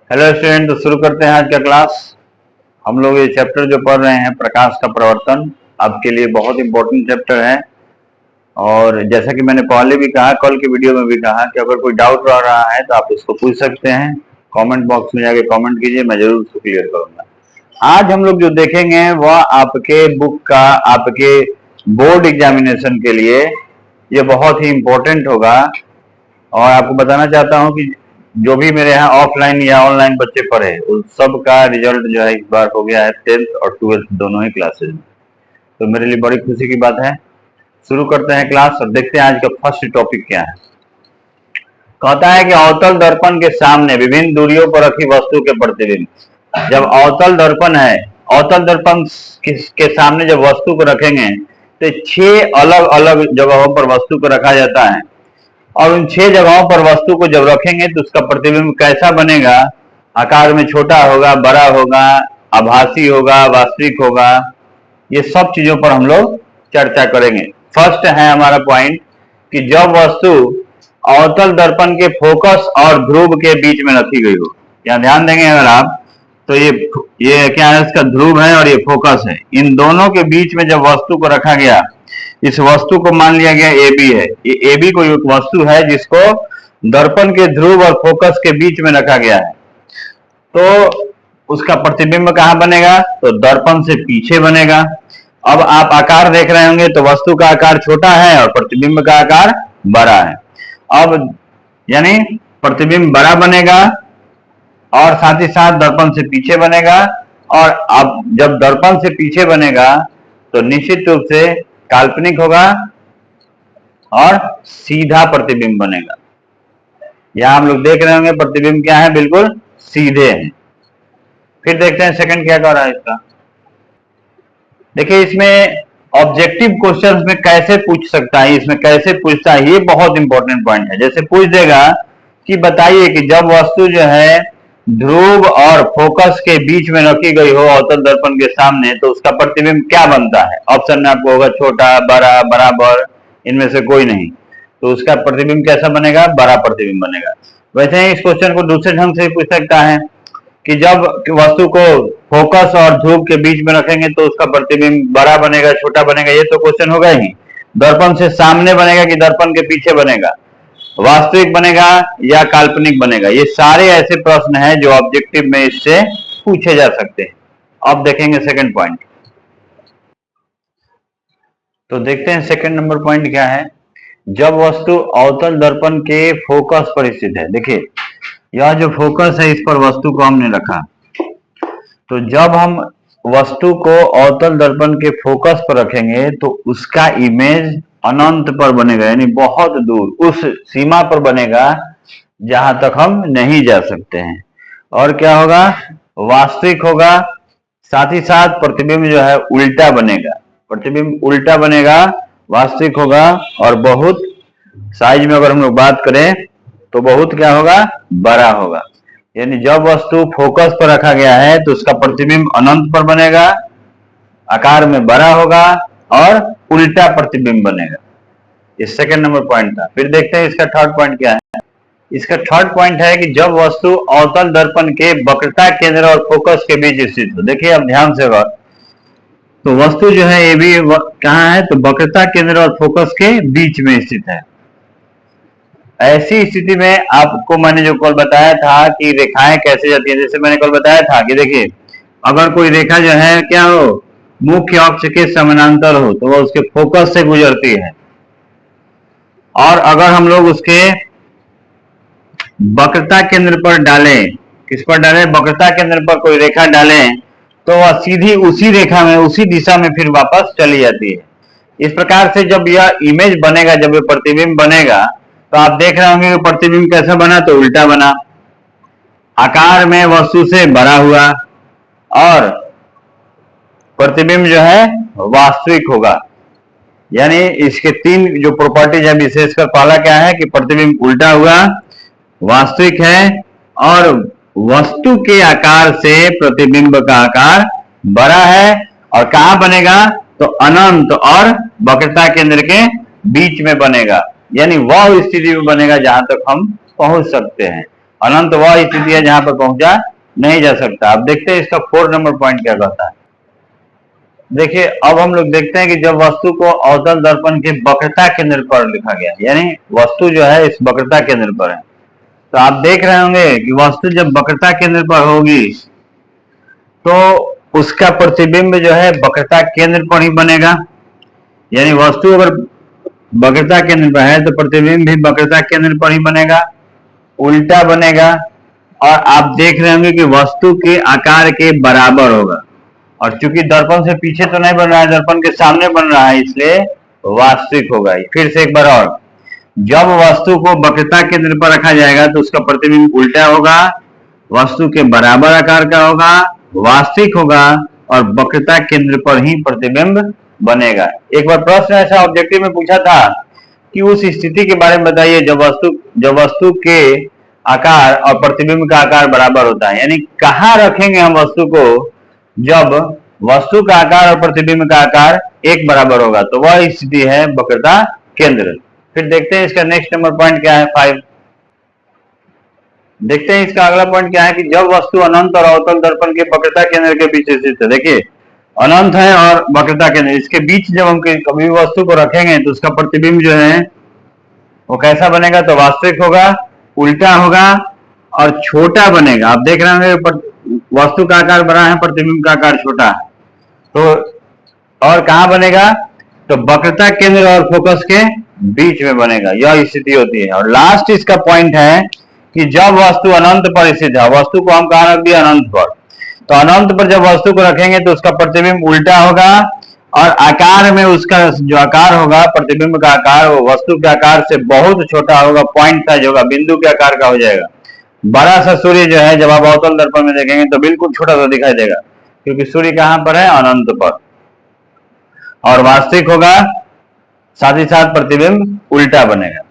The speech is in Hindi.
हेलो स्टूडेंट, तो शुरू करते हैं आज का क्लास। हम लोग ये चैप्टर जो पढ़ रहे हैं प्रकाश का प्रवर्तन, आपके लिए बहुत इंपॉर्टेंट चैप्टर है। और जैसा कि मैंने पहले भी कहा, कल के वीडियो में भी कहा कि अगर कोई डाउट रह रहा है तो आप उसको पूछ सकते हैं। कमेंट बॉक्स में जाके कमेंट कीजिए, मैं जरूर उसको क्लियर करूंगा। आज हम लोग जो देखेंगे वह आपके बुक का, आपके बोर्ड एग्जामिनेशन के लिए ये बहुत ही इम्पोर्टेंट होगा। और आपको बताना चाहता हूँ कि जो भी मेरे यहाँ ऑफलाइन या ऑनलाइन बच्चे पढ़े उस सब का रिजल्ट जो है इस बार हो गया है 10th और 12th दोनों ही क्लासेज में। तो मेरे लिए बड़ी खुशी की बात है। शुरू करते हैं क्लास और देखते हैं आज का फर्स्ट टॉपिक क्या है। कहता है कि अवतल दर्पण के सामने विभिन्न दूरियों पर रखी वस्तु के प्रतिबिंब। जब अवतल दर्पण है, अवतल दर्पण के सामने जब वस्तु को रखेंगे तो 6 अलग अलग जगहों पर वस्तु को रखा जाता है। और उन 6 जगहों पर वस्तु को जब रखेंगे तो उसका प्रतिबिंब कैसा बनेगा, आकार में छोटा होगा, बड़ा होगा, आभासी होगा, वास्तविक होगा, ये सब चीजों पर हम लोग चर्चा करेंगे। फर्स्ट है हमारा पॉइंट कि जब वस्तु अवतल दर्पण के फोकस और ध्रुव के बीच में रखी गई हो। यहाँ ध्यान देंगे अगर आप तो ये क्या है, इसका ध्रुव है और ये फोकस है। इन दोनों के बीच में जब वस्तु को रखा गया, इस वस्तु को मान लिया गया ए बी है। ये ए बी कोई एक वस्तु है जिसको दर्पण के ध्रुव और फोकस के बीच में रखा गया है। तो उसका प्रतिबिंब कहाँ बनेगा, तो दर्पण से पीछे बनेगा। अब आप आकार देख रहे होंगे तो वस्तु का आकार छोटा है और प्रतिबिंब का आकार बड़ा है। अब यानी प्रतिबिंब बड़ा बनेगा और साथ ही साथ दर्पण से पीछे बनेगा। और अब जब दर्पण से पीछे बनेगा तो निश्चित रूप से काल्पनिक होगा और सीधा प्रतिबिंब बनेगा। यहां हम लोग देख रहे होंगे प्रतिबिंब क्या है, बिल्कुल सीधे हैं। फिर देखते हैं सेकंड क्या कर रहा है इसका। देखिए इसमें ऑब्जेक्टिव क्वेश्चंस में कैसे पूछ सकता है, इसमें कैसे पूछता है, ये बहुत इंपॉर्टेंट पॉइंट है। जैसे पूछ देगा कि बताइए कि जब वस्तु जो है ध्रुव और फोकस के बीच में रखी गई हो अवतल दर्पण के सामने, तो उसका प्रतिबिंब क्या बनता है। ऑप्शन में आपको होगा छोटा, बड़ा, बराबर, इनमें से कोई नहीं। तो उसका प्रतिबिंब कैसा बनेगा, बड़ा प्रतिबिंब बनेगा। वैसे ही इस क्वेश्चन को दूसरे ढंग से पूछ सकता है कि जब वस्तु को फोकस और ध्रुव के बीच में रखेंगे तो उसका प्रतिबिंब बड़ा बनेगा, छोटा बनेगा। ये तो क्वेश्चन होगा ही। दर्पण से सामने बनेगा कि दर्पण के पीछे बनेगा, वास्तविक बनेगा या काल्पनिक बनेगा। ये सारे ऐसे प्रश्न हैं जो ऑब्जेक्टिव में इससे पूछे जा सकते हैं। अब देखेंगे सेकंड पॉइंट। तो देखते हैं सेकंड नंबर पॉइंट क्या है। जब वस्तु अवतल दर्पण के फोकस पर स्थित है, देखिए यह जो फोकस है इस पर वस्तु को हमने रखा। तो जब हम वस्तु को अवतल दर्पण के फोकस पर रखेंगे तो उसका इमेज अनंत पर बनेगा, यानी बहुत दूर उस सीमा पर बनेगा जहां तक हम नहीं जा सकते हैं। और क्या होगा, वास्तविक होगा। साथ ही साथ प्रतिबिंब जो है उल्टा बनेगा, प्रतिबिंब उल्टा बनेगा, वास्तविक होगा। और बहुत साइज में अगर हम लोग बात करें तो बहुत क्या होगा, बड़ा होगा। यानी जब वस्तु फोकस पर रखा गया है तो उसका प्रतिबिंब अनंत पर बनेगा, आकार में बड़ा होगा और उल्टा प्रतिबिंब बनेगा। ये सेकंड नंबर पॉइंट था। फिर देखते हैं इसका थर्ड पॉइंट क्या है। इसका थर्ड पॉइंट है कि जब वस्तु अवतल दर्पण के वक्रता केंद्र और फोकस के बीच स्थित हो। देखिए अब ध्यान से गौर, तो वस्तु जो है ये भी कहाँ है, तो वक्रता केंद्र और फोकस के बीच में स्थित है। ऐसी स्थिति में आपको मैंने जो कल बताया था कि रेखाएं कैसे जाती है, जैसे मैंने कल बताया था कि देखिए अगर कोई रेखा जो है क्या हो, मुख्य अक्ष के समानांतर हो तो वह उसके फोकस से गुजरती है। और अगर हम लोग उसके वक्रता केंद्र पर डालें, किस पर डालें, वक्रता केंद्र पर कोई रेखा डालें तो वह सीधी उसी रेखा में, उसी दिशा में फिर वापस चली जाती है। इस प्रकार से जब यह इमेज बनेगा, जब यह प्रतिबिंब बनेगा तो आप देख रहे होंगे कि प्रतिबिंब कैसा बना, तो उल्टा बना, आकार में वस्तु से बड़ा हुआ और प्रतिबिंब जो है वास्तविक होगा। यानी इसके 3 जो प्रॉपर्टीज है विशेषकर, पहला क्या है कि प्रतिबिंब उल्टा हुआ, वास्तविक है और वस्तु के आकार से प्रतिबिंब का आकार बड़ा है। और कहां बनेगा, तो अनंत और वक्रता केंद्र के बीच में बनेगा। यानी वह स्थिति में बनेगा जहां तक हम पहुंच सकते हैं। अनंत वह स्थिति है जहां पर पहुंचा नहीं जा सकता। अब देखते हैं इसका 4 नंबर पॉइंट क्या कहता है। देखिए, अब हम लोग देखते हैं कि जब वस्तु को अवतल दर्पण के वक्रता केंद्र पर लिखा गया, यानी वस्तु जो है इस वक्रता केंद्र पर है, तो आप देख रहे होंगे कि वस्तु जब वक्रता केंद्र पर होगी तो उसका प्रतिबिंब जो है वक्रता केंद्र पर ही बनेगा। यानी वस्तु अगर वक्रता केंद्र पर है तो प्रतिबिंब भी वक्रता केंद्र पर ही बनेगा, उल्टा बनेगा। और आप देख रहे होंगे कि वस्तु के आकार के बराबर होगा, और चूंकि दर्पण से पीछे तो नहीं बन रहा है, दर्पण के सामने बन रहा है, इसलिए वास्तविक होगा। फिर से एक बार और, जब वस्तु को वक्रता केंद्र पर रखा जाएगा तो उसका प्रतिबिंब उल्टा होगा, वस्तु के बराबर आकार का होगा, वास्तविक होगा और वक्रता केंद्र पर ही प्रतिबिंब बनेगा। एक बार प्रश्न ऐसा ऑब्जेक्टिव में पूछा था कि उस स्थिति के बारे में बताइए जब वस्तु के आकार और प्रतिबिंब का आकार बराबर होता है। यानी कहाँ रखेंगे हम वस्तु को जब वस्तु का आकार और प्रतिबिंब का आकार एक बराबर होगा, तो वह स्थिति है वक्रता केंद्र। फिर देखते हैं इसका नेक्स्ट नंबर पॉइंट क्या है, 5। देखते हैं इसका अगला पॉइंट क्या है कि जब वस्तु अनंत और अवतल दर्पण के वक्रता केंद्र के बीच स्थित है। देखिए, अनंत है और वक्रता केंद्र, इसके बीच जब हम कभी वस्तु को रखेंगे तो उसका प्रतिबिंब जो है वो कैसा बनेगा, तो वास्तविक होगा, उल्टा होगा और छोटा बनेगा। आप देख रहे होंगे वस्तु का आकार बड़ा है, प्रतिबिंब का आकार छोटा है, तो और कहां बनेगा, तो वक्रता केंद्र और फोकस के बीच में बनेगा। यह स्थिति होती है। और लास्ट इसका पॉइंट है कि जब वस्तु अनंत पर स्थित है, वस्तु को हम कहां रख दिया, अनंत पर, तो अनंत पर जब वस्तु को रखेंगे तो उसका प्रतिबिंब उल्टा होगा और आकार में उसका जो आकार होगा, प्रतिबिंब का आकार, वो वस्तु के आकार से बहुत छोटा होगा, पॉइंट साइज होगा, बिंदु के आकार का हो जाएगा। बड़ा सा सूर्य जो है जब आप अवतल दर्पण में देखेंगे तो बिल्कुल छोटा सा दिखाई देगा, क्योंकि सूर्य कहां पर है, अनंत पर, और वास्तविक होगा, साथ ही साथ प्रतिबिंब उल्टा बनेगा।